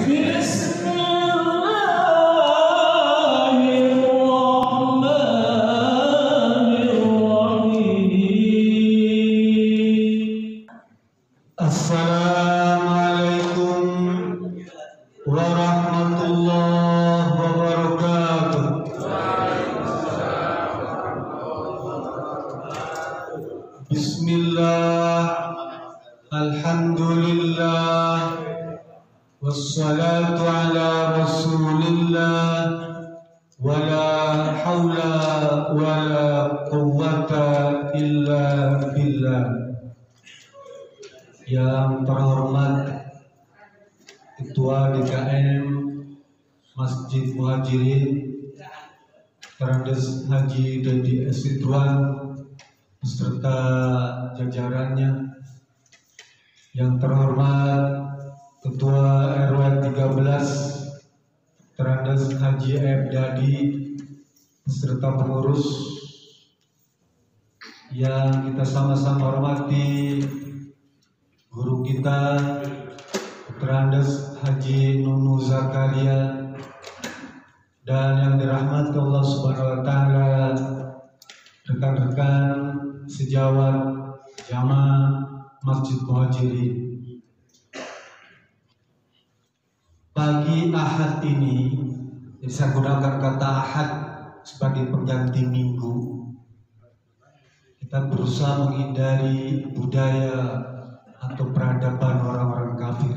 Bismillahirrahmanirrahim. Assalamualaikum warahmatullahi wabarakatuh. Bismillah, alhamdulillah, wassalatu ala rasulillah, wala hawla wala quwwata illa billah. Yang terhormat Ketua DKM Masjid Muhajirin Terandes Haji Dedi Sidwan beserta jajarannya, yang terhormat Ketua RW 13 Terandes Haji F. Dadi beserta pengurus, yang kita sama-sama hormati guru kita Terandes Haji Nunu Zakaria, dan yang dirahmati Allah Subhanahu wa taala, rekan-rekan sejawat jamaah Masjid Muhajirin. Pagi Ahad ini, saya gunakan kata Ahad sebagai pengganti minggu. Kita berusaha menghindari budaya atau peradaban orang-orang kafir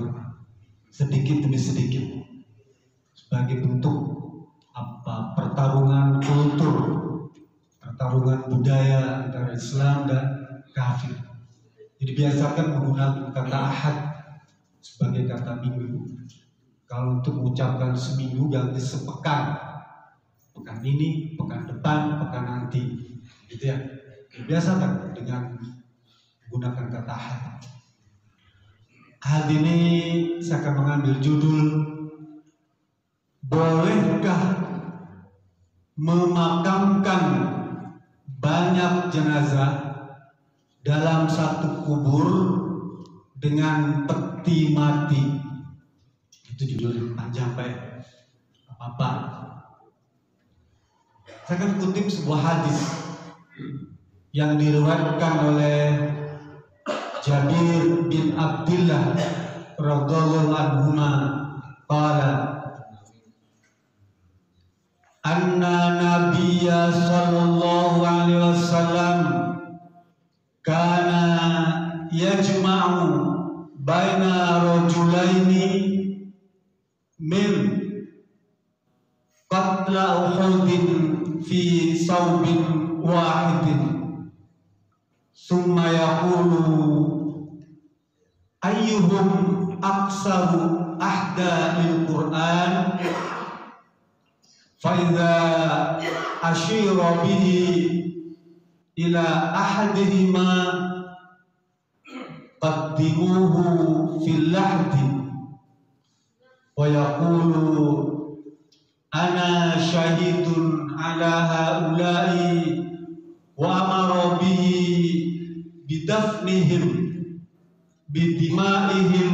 sedikit demi sedikit, sebagai bentuk pertarungan kultur, pertarungan budaya antara Islam dan kafir. Jadi biasakan menggunakan kata Ahad sebagai kata minggu. Kalau untuk mengucapkan seminggu ganti sepekan, pekan ini, pekan depan, pekan nanti, gitu ya. Biasakan dengan menggunakan kata Ahad. Hari ini saya akan mengambil judul, bolehkah memakamkan banyak jenazah dalam satu kubur dengan peti mati? Itu judul panjang Pak, apa? Saya akan kutip sebuah hadis yang diriwayatkan oleh Jabir bin Abdullah radhiyallahu anhuma qala anna nabiyya sallallahu alaihi wasallam kana yajma'u baina rajulaini min qatla uhudin fi saubin wahidin summa yaqulu ayyuhum aksaru ahda lil Qur'an fa idza ashira bihi ila ahadihima qaddimuhu fil lahdi wa yaqulu ana syahidun ala haula'i wa amara bihi bidafnihim bidima'ihim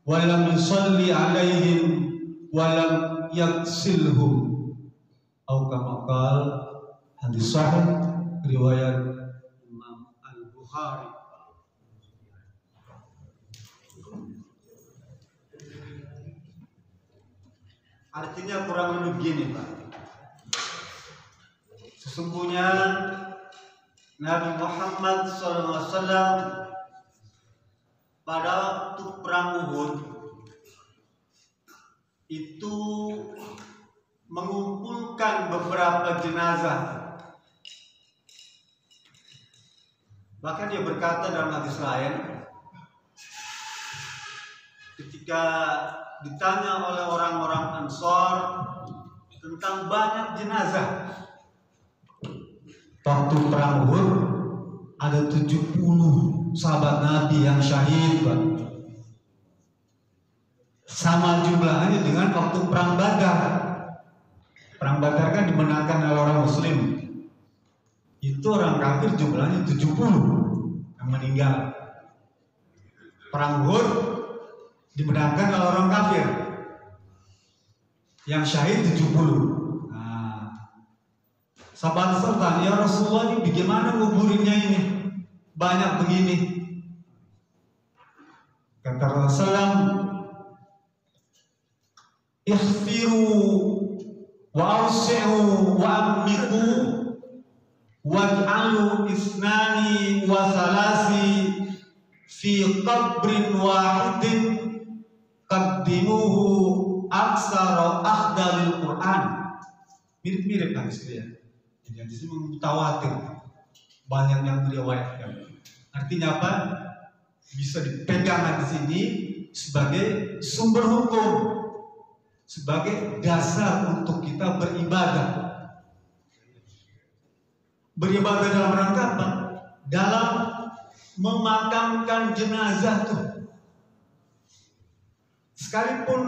wa lam yusalli alaihim wa lam yaksilhum, atau kama qala, hadis sahih riwayat Imam Al-Bukhari. Artinya kurang lebih begini Pak, sesungguhnya Nabi Muhammad SAW pada waktu perang Uhud itu mengumpulkan beberapa jenazah. Bahkan dia berkata dalam hadis lain, ketika ditanya oleh orang-orang Ansor tentang banyak jenazah, waktu perang Uhud ada 70 sahabat Nabi yang syahid, Pak. Sama jumlahnya dengan waktu perang Badar. Perang Badar kan dimenangkan oleh orang Muslim. Itu orang kafir jumlahnya 70 yang meninggal. Perang Uhud dimenangkan oleh orang kafir. Yang syahid 70. Nah, sahabat serta, ya Rasulullah, ini bagaimana nguburinnya ini? Banyak begini. Kata Rasulullah, ikhfiru wa awsi'u wa ammiqu waj'alu isnani wa salasi fi qabrin wahidin qaddimuhu aksara akhdalil Quran. Mirip-mirip kan ya. Jadi di sini mutawatir, banyak yang meriwayatkan. Artinya apa? Bisa dipegang di sini sebagai sumber hukum, sebagai dasar untuk kita beribadah. Beribadah dalam rangka apa? Dalam memakamkan jenazah tuh. Sekalipun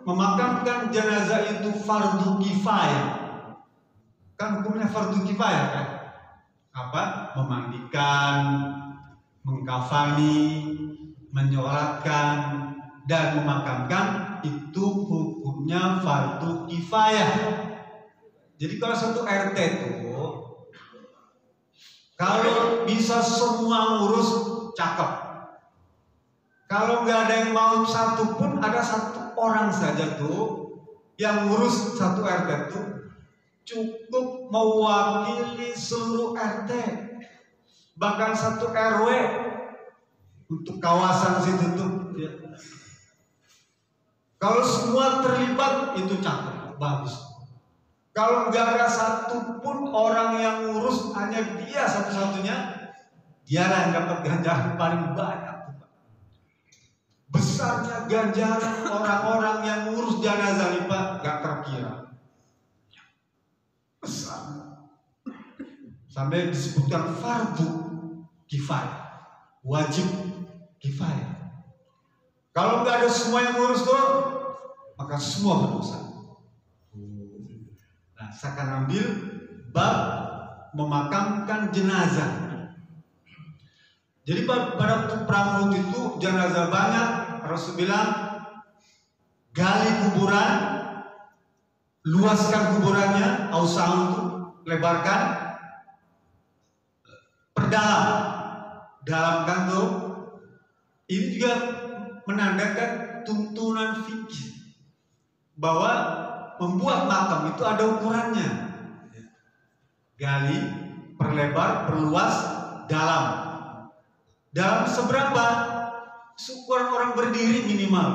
memakamkan jenazah itu fardu kifayah, kan hukumnya fardu kifayah kan? Apa? Memandikan, mengkafani, menyolatkan, dan memakamkan itu hukumnya fardu kifayah. Jadi kalau satu RT itu, kalau bisa semua ngurus, cakep. Kalau nggak ada yang mau satu pun, ada satu orang saja tuh yang ngurus satu RT itu cukup mewakili seluruh RT, bahkan satu RW untuk kawasan situ tuh. Ya. Kalau semua terlibat itu cakep, bagus. Kalau nggak ada satu pun orang yang ngurus, hanya dia satu-satunya, dia yang dapat ganjaran paling banyak. Besarnya ganjaran orang-orang yang ngurus jenazah ini Pak, gak terkira. Besar. Sampai disebutkan fardu kifayah, wajib kifayah. Kalau nggak ada semua yang ngurus tuh, maka semua berdosa. Nah, saya akan ambil bab memakamkan jenazah. Jadi pada perang Uhud itu jenazah banyak. Rasul bilang, gali kuburan, luaskan kuburannya, ausau itu, lebarkan, perdalam, dalamkan tuh. Ini juga menandakan tuntunan fikih bahwa membuat makam itu ada ukurannya. Gali, perlebar, perluas, dalam. Dalam seberapa? Ukuran orang berdiri minimal.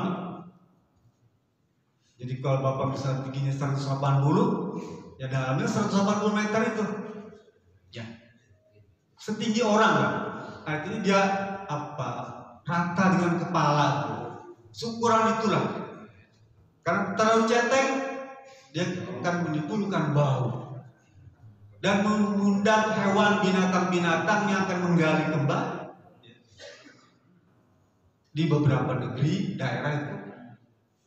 Jadi kalau Bapak bisa bikinnya 180, ya dalamnya 180 meter itu. Ya. Setinggi orang kan? Artinya dia apa? Rata dengan kepala. Ukuran itulah. Karena terlalu cetek, dia akan menimbulkan bau dan mengundang hewan binatang-binatang yang akan menggali kembali. Di beberapa negeri, daerah itu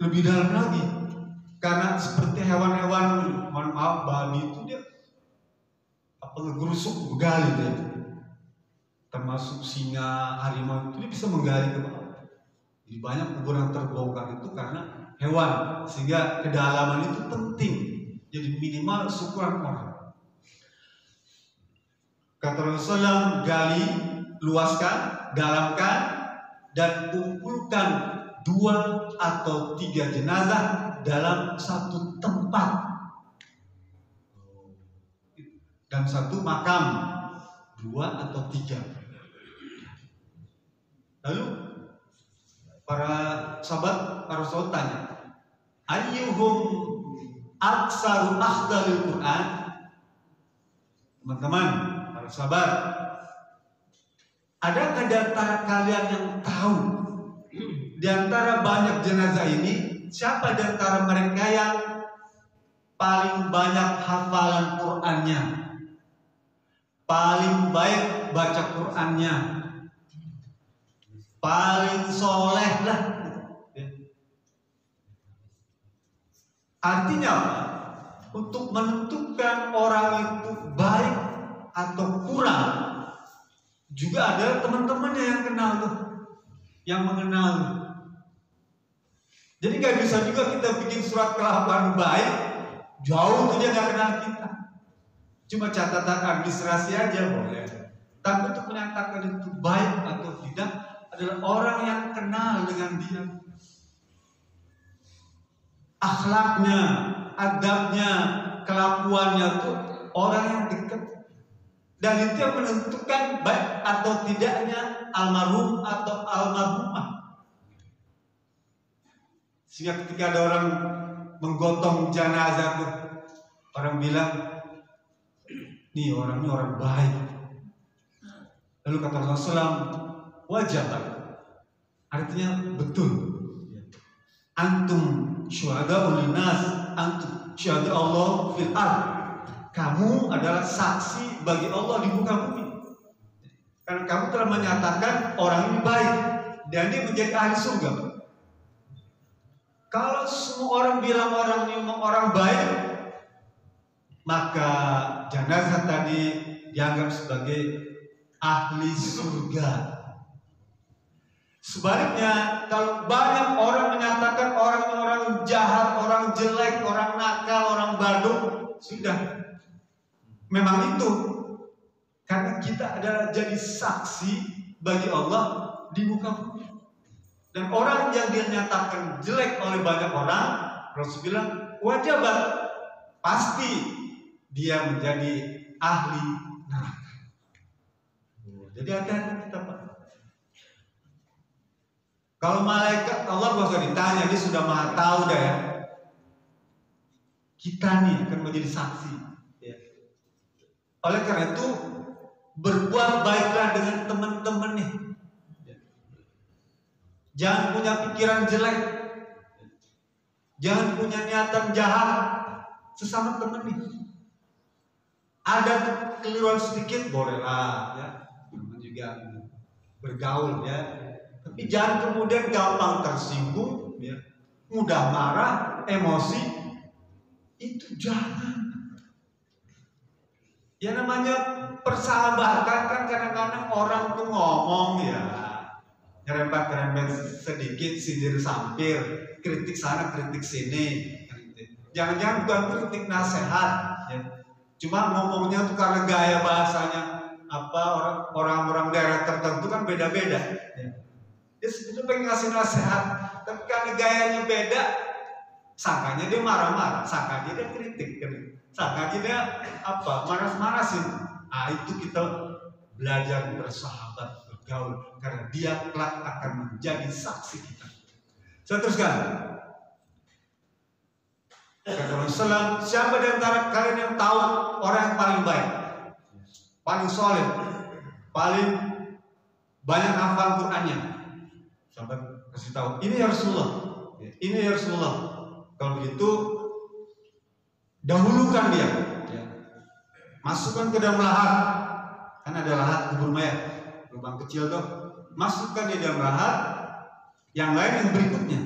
lebih dalam lagi, karena seperti hewan-hewan, mohon maaf, babi itu dia apa ngegerusuk, menggali dia, termasuk singa, harimau itu dia bisa menggali ke bawah. Jadi banyak kuburan terbongkar itu karena hewan, sehingga kedalaman itu penting. Jadi minimal ukuran orang. Kata Rasulullah, gali, luaskan, dalamkan, dan kumpulkan 2 atau 3 jenazah dalam satu tempat dan satu makam, 2 atau 3. Lalu para sahabat Rasul tanya, ayyuhum aksaru akhdalil Quran? Teman-teman, para sahabat, adakah di antara kalian yang tahu di antara banyak jenazah ini siapa di antara mereka yang paling banyak hafalan Qur'annya, paling baik baca Qur'annya, paling soleh lah? Artinya apa? Untuk menentukan orang itu baik atau kurang, juga ada teman-temannya yang kenal tuh, yang mengenal tuh. Jadi nggak bisa juga kita bikin surat kelakuan baik, jauh tuh dia nggak kenal kita. Cuma catatan administrasi aja boleh. Tapi untuk menyatakan itu baik atau tidak adalah orang yang kenal dengan dia. Akhlaknya, adabnya, kelakuannya tuh orang yang dekat. Dan itu yang menentukan baik atau tidaknya almarhum atau almarhumah. Sehingga ketika ada orang menggotong jenazah tuh, orang bilang, nih orang ini orang baik. Lalu kata Rasulullah, wajib, artinya betul. Antum syuhada'ul linnas, antum syuhada Allah fil ardh. Kamu adalah saksi bagi Allah di muka bumi. Karena kamu telah menyatakan orang ini baik dan dia menjadi ahli surga. Kalau semua orang bilang orang ini orang baik, maka jenazah tadi dianggap sebagai ahli surga. Sebaliknya, kalau banyak orang menyatakan orang jahat, orang jelek, orang nakal, orang badung, sudah memang itu. Karena kita adalah jadi saksi bagi Allah di muka bumi. Dan orang yang dinyatakan jelek oleh banyak orang, Rasul bilang, wajabat, pasti dia menjadi ahli neraka. Jadi hati-hati kita, Pak. Kalau malaikat Allah gak usah ditanya, dia sudah maha tahu dah ya. Kita nih akan menjadi saksi. Ya. Oleh karena itu berbuat baiklah dengan teman-teman nih. Ya. Jangan punya pikiran jelek, jangan punya niatan jahat sesama teman nih. Ada kekeliruan sedikit bolehlah, ya. Teman juga bergaul ya. Tapi jangan kemudian gampang tersinggung, ya. Mudah marah, emosi, itu jangan. Ya namanya persahabatan kan kadang-kadang orang tuh ngomong ya, nyerempet-nyerempet sedikit, sindir sampir, kritik sana, kritik sini. Jangan-jangan bukan kritik nasihat, ya. Cuma ngomongnya tuh karena gaya bahasanya apa orang-orang daerah tertentu kan beda-beda. Ya. Dia sebetulnya pengen ngasih nasihat, tapi karena gayanya beda, sangkanya dia marah-marah, sangkanya dia kritik, sangkanya dia apa marah-marahin. Ah itu kita belajar bersahabat, bergaul, karena dia kelak akan menjadi saksi kita. Saya teruskan. Kata Rasulullah, siapa di antara kalian yang tahu orang yang paling baik, paling solid, paling banyak hafal Qur'annya? Sampai kasih tahu, ini ya Rasulullah, ini ya Rasulullah. Kalau begitu, dahulukan dia, ya. Masukkan ke dalam lahat, kan ada lahat kubur mayat, lubang kecil tuh, masukkan di dalam lahat. Yang lain yang berikutnya.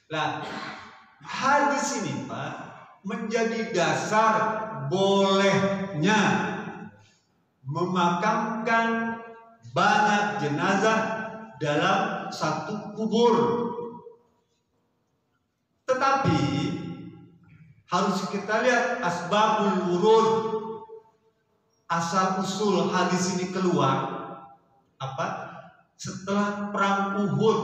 Nah, hadis ini Pak menjadi dasar bolehnya memakamkan banyak jenazah dalam satu kubur. Tetapi harus kita lihat asbabul wurud, asal usul hadis ini keluar apa? Setelah perang Uhud.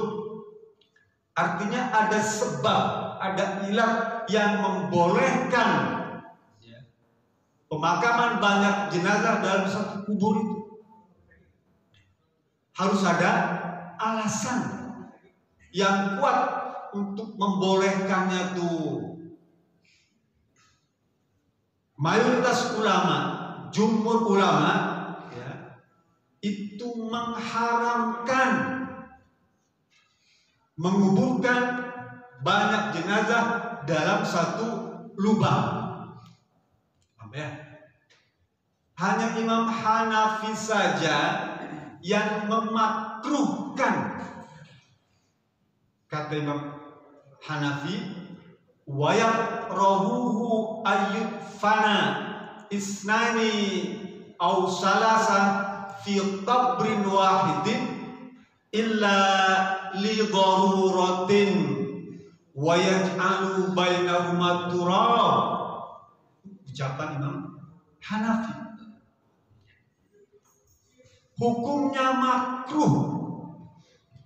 Artinya ada sebab, ada ilah yang membolehkan pemakaman banyak jenazah dalam satu kubur itu. Harus ada alasan yang kuat untuk membolehkannya tuh. Mayoritas ulama, jumhur ulama, ya, itu mengharamkan menguburkan banyak jenazah dalam satu lubang. Apa ya? Hanya Imam Hanafi saja yang memakruhkan. Kata Imam Hanafi, wa yakrahuhu ayyudfana isnani aw salasa fi qabrin wahidin illa li daruratin wa yaj'alu bainahuma turab. Ucapan Imam Hanafi. Hukumnya makruh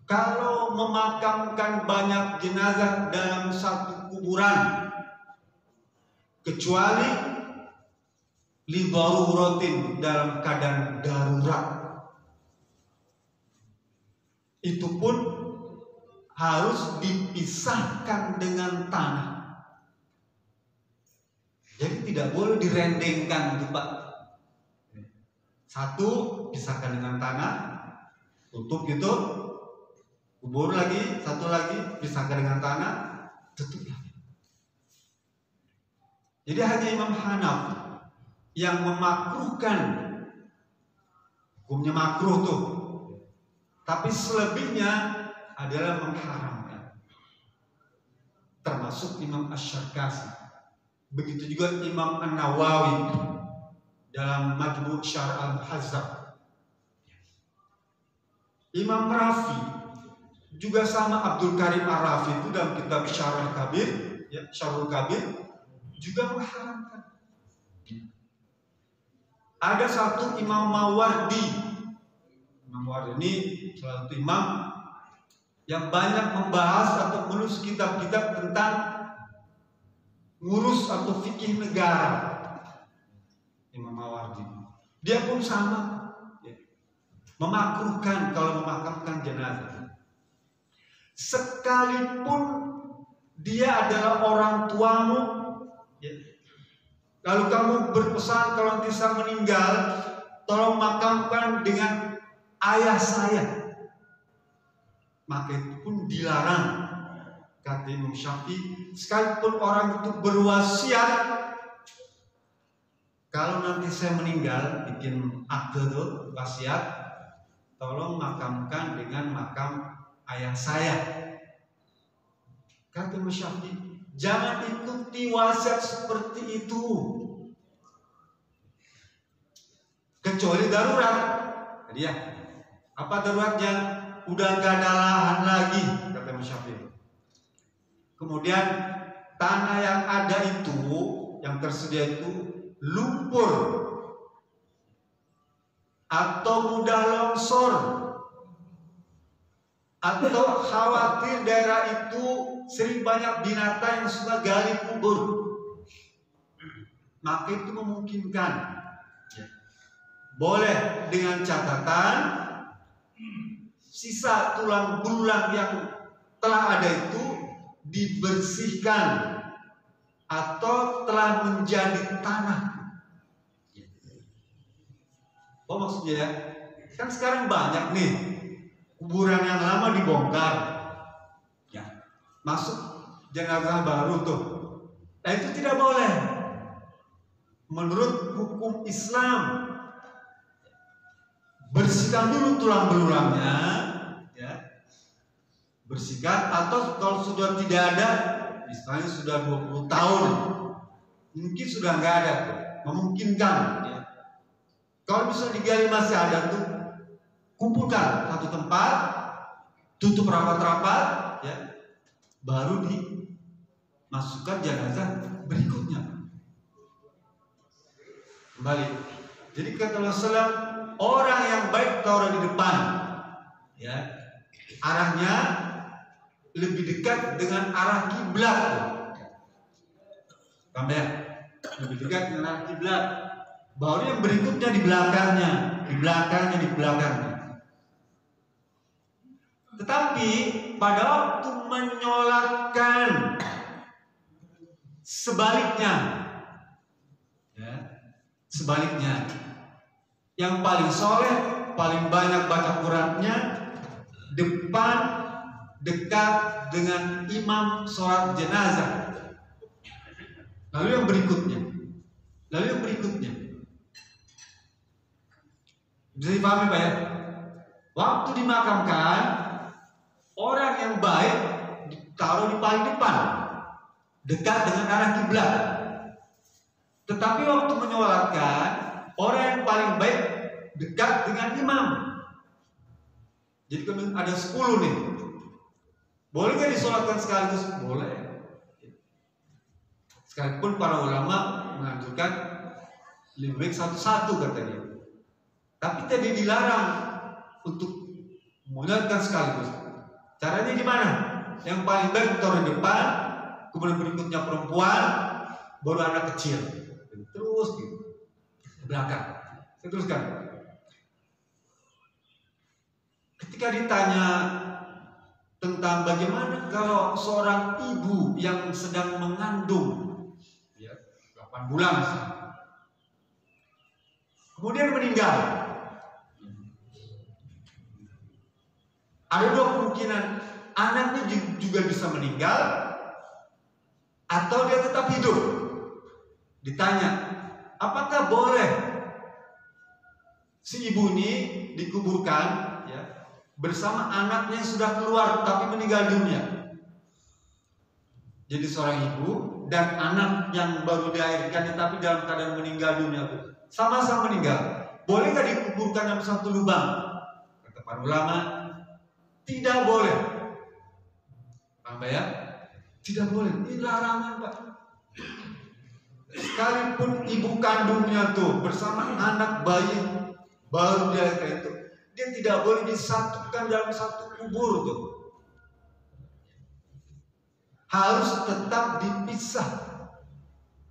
kalau memakamkan banyak jenazah dalam satu kuburan, kecuali li daruratin, dalam keadaan darurat. Itu pun harus dipisahkan dengan tanah. Jadi tidak boleh direndengkan gitu Pak. Satu pisahkan dengan tanah, tutup gitu, kubur lagi, satu lagi pisahkan dengan tanah, tutup lagi. Jadi hanya Imam Hanafi yang memakruhkan, hukumnya makruh tuh, tapi selebihnya adalah mengharamkan. Termasuk Imam Asy-Syarkazi. Begitu juga Imam An-Nawawi dalam Majmu' Syarh Al-Muhazzab. Imam Rafi juga sama, Abdul Karim Ar-Rafi itu dalam kitab Syarhul Kabir, ya, Syarhul Kabir juga mengharamkan. Ada satu Imam Mawardi. Imam Mawardi ini salah satu imam yang banyak membahas atau menulis kitab-kitab tentang ngurus atau fikih negara. Imam Mawardi, dia pun sama, ya, memakruhkan kalau memakamkan jenazah, sekalipun dia adalah orang tuamu, ya. Lalu kamu berpesan kalau nanti saya meninggal, tolong makamkan dengan ayah saya, maka itu pun dilarang. Kata Imam Syafi'i, sekalipun orang itu berwasiat, kalau nanti saya meninggal, bikin akte tuh wasiat, tolong makamkan dengan makam ayah saya. Kata Imam Syafi'i, jangan ikuti wasiat seperti itu, kecuali darurat. Jadi ya, apa daruratnya? Udah gak ada lahan lagi, kata Imam Syafi'i. Kemudian tanah yang ada itu, yang tersedia itu lumpur atau mudah longsor, atau khawatir daerah itu sering banyak binatang yang suka gali kubur, maka itu memungkinkan. Boleh dengan catatan sisa tulang belulang yang telah ada itu dibersihkan atau telah menjadi tanah. Oh maksudnya ya, kan sekarang banyak nih kuburan yang lama dibongkar, ya, masuk jenazah baru tuh. Nah itu tidak boleh. Menurut hukum Islam, bersihkan dulu tulang belulangnya, ya, bersihkan, atau kalau sudah tidak ada, misalnya sudah 20 tahun, mungkin sudah nggak ada tuh, memungkinkan, ya. Kalau bisa digali masih ada tuh, kumpulkan satu tempat, tutup rapat-rapat, ya, baru dimasukkan jenazah berikutnya. Kembali. Jadi kata Rasulullah, orang yang baik taruh di depan, ya, arahnya lebih dekat dengan arah kiblat. Paham ya? Lebih dekat dengan arah kiblat. Baru yang berikutnya di belakangnya, di belakangnya, di belakangnya. Tetapi pada waktu menyolatkan, sebaliknya, ya, sebaliknya, yang paling soleh, paling banyak baca Qurannya, depan, dekat dengan imam sholat jenazah. Lalu yang berikutnya, bisa dipahami Pak ya? Waktu dimakamkan, orang yang baik ditaruh di paling depan, dekat dengan arah kiblat. Tetapi waktu menyolatkan, orang yang paling baik dekat dengan imam. Jadi kan ada 10 nih. Boleh nggak disolatkan sekaligus? Boleh. Sekalipun para ulama menganjurkan lebih baik satu-satu katanya. Tapi tadi dilarang untuk menyolatkan sekaligus. Caranya gimana? Yang paling baik taruh di depan, kemudian berikutnya perempuan, baru anak kecil. Terus gitu. Belakang. Saya teruskan. Ketika ditanya tentang bagaimana kalau seorang ibu yang sedang mengandung, ya, 8 bulan, kemudian meninggal, ada 2 kemungkinan, anaknya juga bisa meninggal atau dia tetap hidup. Ditanya, apakah boleh si ibu ini dikuburkan, ya, bersama anaknya yang sudah keluar tapi meninggal dunia? Jadi seorang ibu dan anak yang baru dilahirkan tapi dalam keadaan meninggal dunia, sama-sama meninggal, boleh nggak dikuburkan dalam satu lubang? Kata para ulama, tidak boleh. Paham ya? Tidak boleh. Ini larangan, Pak. Sekalipun ibu kandungnya tuh bersama anak bayi baru dilahirkan itu, dia tidak boleh disatukan dalam satu kubur tuh. Harus tetap dipisah.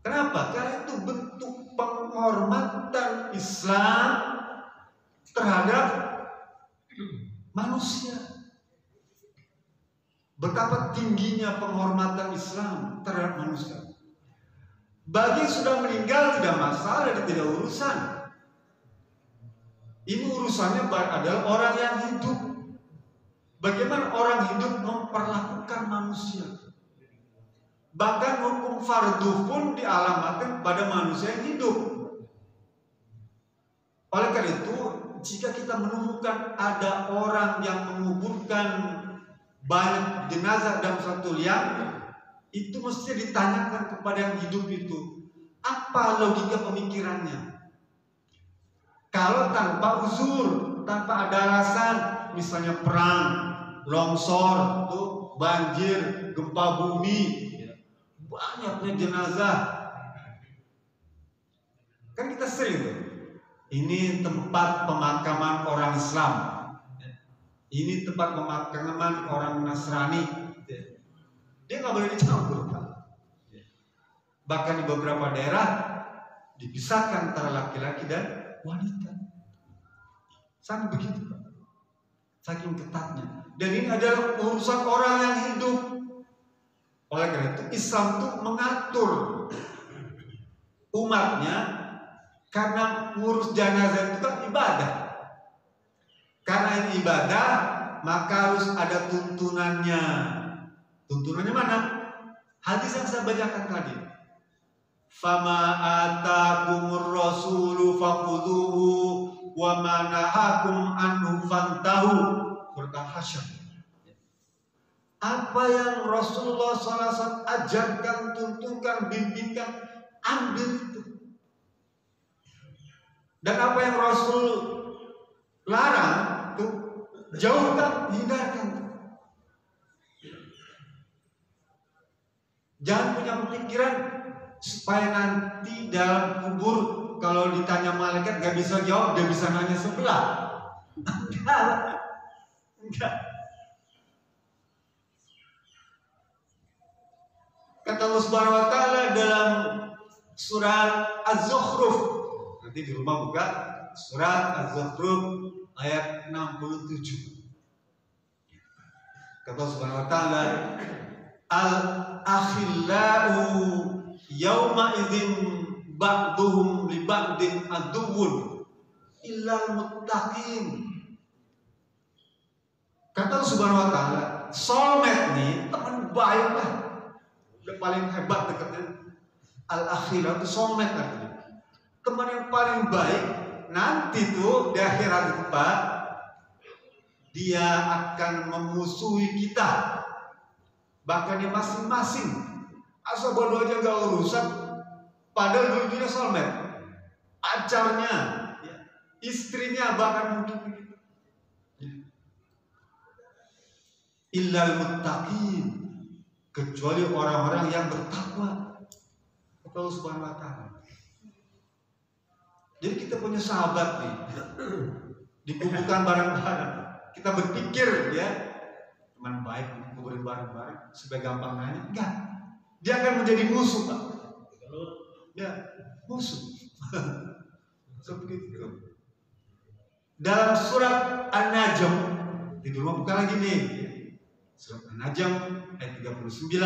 Kenapa? Karena itu bentuk penghormatan Islam terhadap manusia. Betapa tingginya penghormatan Islam terhadap manusia. Bagi yang sudah meninggal tidak masalah dan tidak urusan. Ini urusannya adalah orang yang hidup. Bagaimana orang hidup memperlakukan manusia. Bahkan hukum fardu pun dialamatkan pada manusia yang hidup. Oleh karena itu, jika kita menemukan ada orang yang menguburkan banyak jenazah dalam satu liang, itu mesti ditanyakan kepada yang hidup itu, apa logika pemikirannya. Kalau tanpa uzur, tanpa ada alasan, misalnya perang, longsor, tuh, banjir, gempa bumi, banyaknya jenazah. Kan kita sering tuh, ini tempat pemakaman orang Islam, ini tempat pemakaman orang Nasrani. Dia nggak boleh dicampur, Pak. Bahkan di beberapa daerah dipisahkan antara laki-laki dan wanita. Sampai begitu, Pak. Saking ketatnya. Dan ini adalah urusan orang yang hidup. Oleh karena itu Islam itu mengatur umatnya, karena ngurus jenazah itu kan ibadah. Karena ini ibadah, maka harus ada tuntunannya. Tuntunannya mana? Hadis yang saya bacakan tadi. Fama atakumur rasulu fakhudhuhu wa ma nahakum anhu fantahu. Surat Al-Hasyr. Apa yang Rasulullah SAW ajarkan, tuntunkan, bimbingkan, ambil itu. Dan apa yang Rasul larang, itu jauhkan, hindarkan. Jangan punya pemikiran supaya nanti dalam kubur kalau ditanya malaikat gak bisa jawab, dia bisa nanya sebelah. Enggak. Kata Allah Subhanahu wa taala dalam surat Az-Zukhruf. Nanti di rumah buka surat Az-Zukhruf ayat 67. Kata Allah Subhanahu wa taala, al-akhillau yawma idzin ba'duhum li ba'din aduwwun illal muttaqin. Kata Allah Subhanahu wa taala, soulmate nih teman baik lah, udah paling hebat dekatnya. Al-akhillau itu soulmate artinya teman yang paling baik. Nanti tuh di akhirat itu, Pak, dia akan memusuhi kita. Bahkan dia masing-masing asal bodoh aja gak urusan, padahal dulunya soulmate, pacarnya, istrinya, bahkan mungkin begitu. illal muttaqin, kecuali orang-orang yang bertakwa. Kata Allah Subhanahu wa taala. Jadi kita punya sahabat nih, dikumpulkan bareng-bareng. Kita berpikir ya, teman baik dikumpulin bareng-bareng supaya gampang nanya. Enggak, dia akan menjadi musuh, Pak. Ya, musuh. Seperti itu. Dalam surat An-Najm, di rumah buka lagi nih. Surat An-Najm ayat 39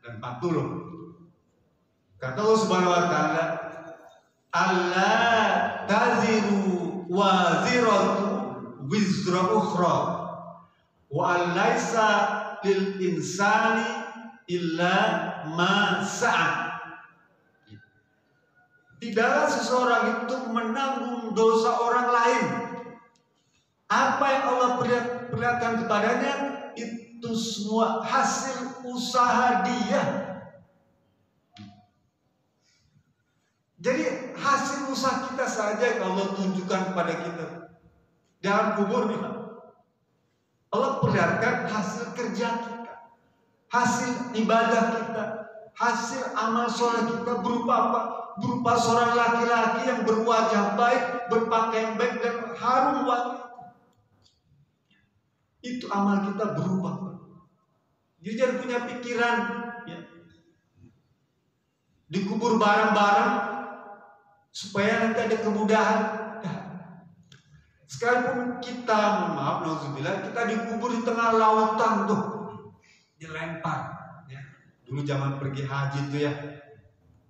dan 40. Kata Allah Subhanahu wa taala, "Alla taziru waziratu wizra ukhra wa alaysa lil insani illa ma sa'a." Tidaklah seseorang itu menanggung dosa orang lain. Apa yang Allah perlihatkan kepadanya itu semua hasil usaha dia. Jadi hasil usaha kita saja yang Allah tunjukkan kepada kita dalam kubur nih, Allah perlihatkan hasil kerja kita, hasil ibadah kita, hasil amal soleh kita berupa apa? Berupa seorang laki-laki yang berwajah baik, berpakaian baik dan harum wangi. Itu amal kita berupa. Jadi jangan punya pikiran ya, dikubur bareng-bareng supaya nanti ada kemudahan. Sekalipun kita, maaf, nauzubillah, kita dikubur di tengah lautan tuh, dilempar. Ya. Dulu zaman pergi haji tuh ya,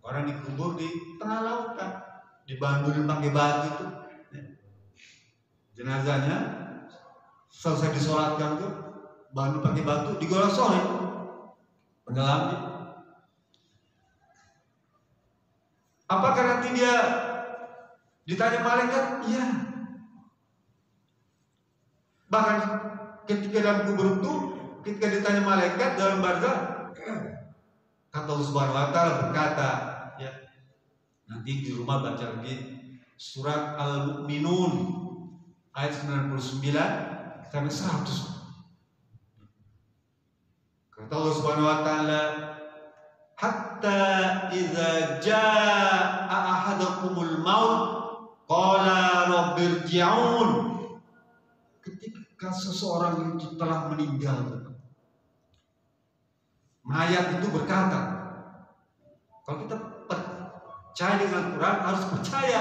orang dikubur di tengah lautan, dibandurin pakai batu tuh. Ya. Jenazahnya selesai disolatkan tuh, bandu pakai batu, digorosokin, tenggelamnya. Apakah nanti dia ditanya malaikat? Iya. Bahkan ketika dalam kubur itu, ketika ditanya malaikat dalam barzakh, kata Allah Subhanahu wa taala berkata, ya, nanti di rumah baca lagi surat Al-Mu'minun ayat 99 sampai 100. Kata Allah Subhanahu wa taala, hatta idza jaa ahadakumul maut qala rabbirji'un. Ketika seseorang itu telah meninggal, mayat itu berkata, kalau kita percaya dengan Quran harus percaya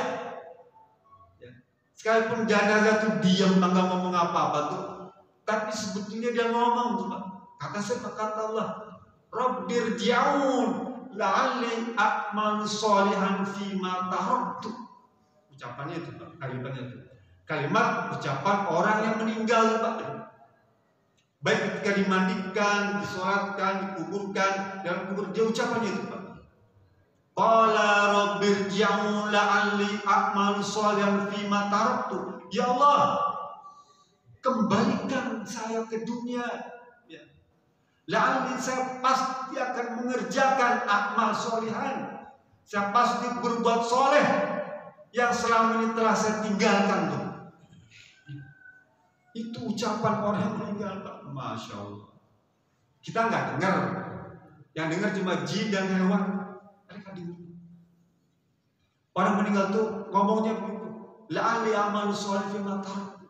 ya. Sekalipun jenazah itu diam nggak ngomong apa-apa tuh, tapi sebetulnya dia ngomong tuh, Pak. Kata siapa? Kata Allah, rabbirji'un la'alli a'malu sholihan fima taraktu. Ucapannya itu, Pak, kalimatnya itu. Kalimat ucapan orang yang meninggal, Pak. Baik ketika dimandikan, disolatkan, dikuburkan dalam kubur, dia ucapannya itu, Pak. Qala rabbirji'un la'alli a'malu sholihan fima taraktu. Ya Allah, kembalikan saya ke dunia. Ya. La'alli, saya pasti akan mengerjakan amal sholihan. Saya pasti berbuat soleh yang selama ini telah saya tinggalkan tuh. Itu ucapan orang yang meninggal, Pak. Masya Allah. Kita nggak dengar, yang dengar cuma jin dan hewan. Mereka dengar. Orang meninggal tuh ngomongnya begitu. La'ali amal soleh fima taraktu.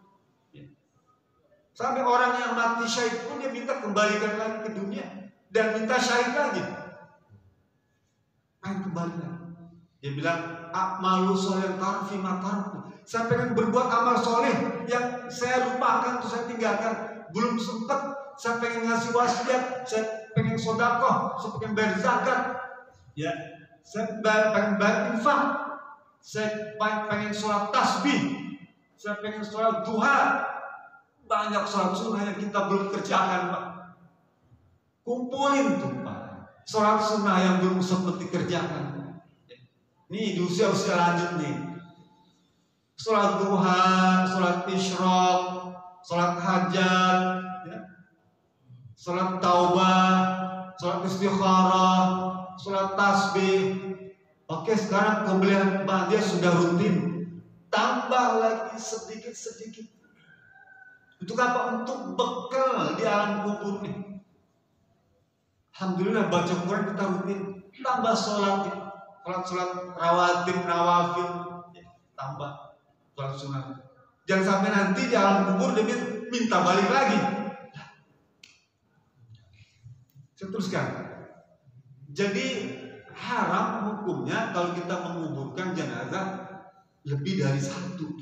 Sampai orang yang mati syahid pun dia minta kembalikan lagi ke dunia dan minta syahid lagi. Pengen kembali lagi. Dia bilang, amalu soleh fima taraktu. Saya pengen berbuat amal soleh yang saya lupakan, tuh saya tinggalkan. Belum sempat. Saya pengen ngasih wasiat, saya pengen sodakoh, saya pengen bayar zakat, ya, saya pengen bayar infak, saya pengen sholat tasbih, saya pengen sholat duha. Banyak sholat sunnah yang kita belum kerjakan, Pak. Kumpulin tuh, Pak, sholat sunnah yang belum sempat dikerjakan. Nih di usia-usia lanjut nih, sholat duha, sholat isyraq, sholat hajat, ya, sholat taubah, sholat istikharah, sholat tasbih. Oke, sekarang pembelian bahagia sudah rutin, tambah lagi sedikit-sedikit. Untuk apa? Untuk bekal di alam kubur nih. Alhamdulillah baca Quran kita rutin, tambah sholat, sholat rawatib, nawafil, tambah sholat sunat. Jangan sampai nanti di alam kubur dia minta balik lagi. Saya teruskan. Jadi haram hukumnya kalau kita menguburkan jenazah lebih dari satu.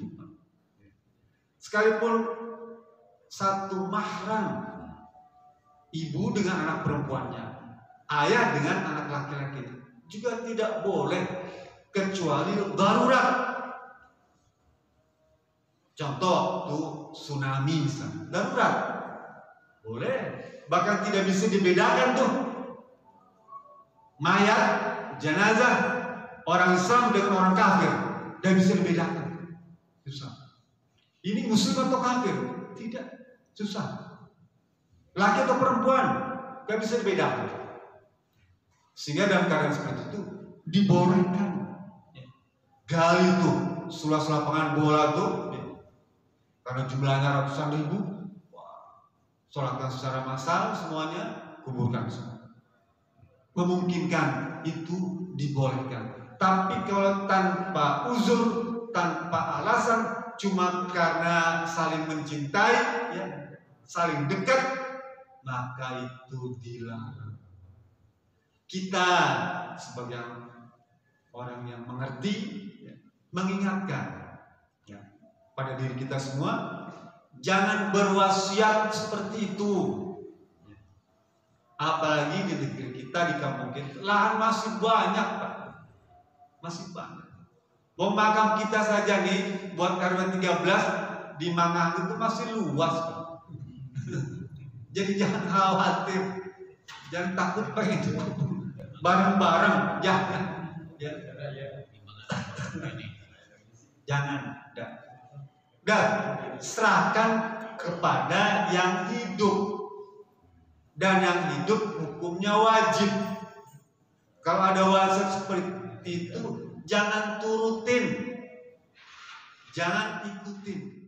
Sekalipun satu mahram, ibu dengan anak perempuannya, ayah dengan anak laki-laki, juga tidak boleh kecuali darurat. Contoh tuh tsunami misalnya, darurat boleh, bahkan tidak bisa dibedakan tuh mayat, jenazah, orang Islam dengan orang kafir, tidak bisa dibedakan. Susah. Ini muslim atau kafir? Tidak, susah. Laki atau perempuan, tidak bisa dibedakan. Sehingga dalam keadaan seperti itu dibolehkan gali tuh sula-sula lapangan bola tuh, karena jumlahnya ratusan ribu, sholatkan secara massal semuanya, kuburkan semua. Memungkinkan itu dibolehkan. Tapi kalau tanpa uzur, tanpa alasan, cuma karena saling mencintai, ya, saling dekat, maka itu dilarang. Kita sebagai orang yang mengerti, ya, mengingatkan, ya, pada diri kita semua, jangan berwasiat seperti itu. Apalagi di negeri kita, di kampung kita, lahan masih banyak, Pak. Masih banyak. Bom makam kita saja nih, buat RW 13 di Mangang itu masih luas, Pak. Jadi jangan khawatir, jangan takut pengen bareng-bareng, jangan. Ya. Jangan. Dan serahkan kepada yang hidup. Dan yang hidup hukumnya wajib. Kalau ada wasiat seperti itu, jangan turutin, jangan ikutin.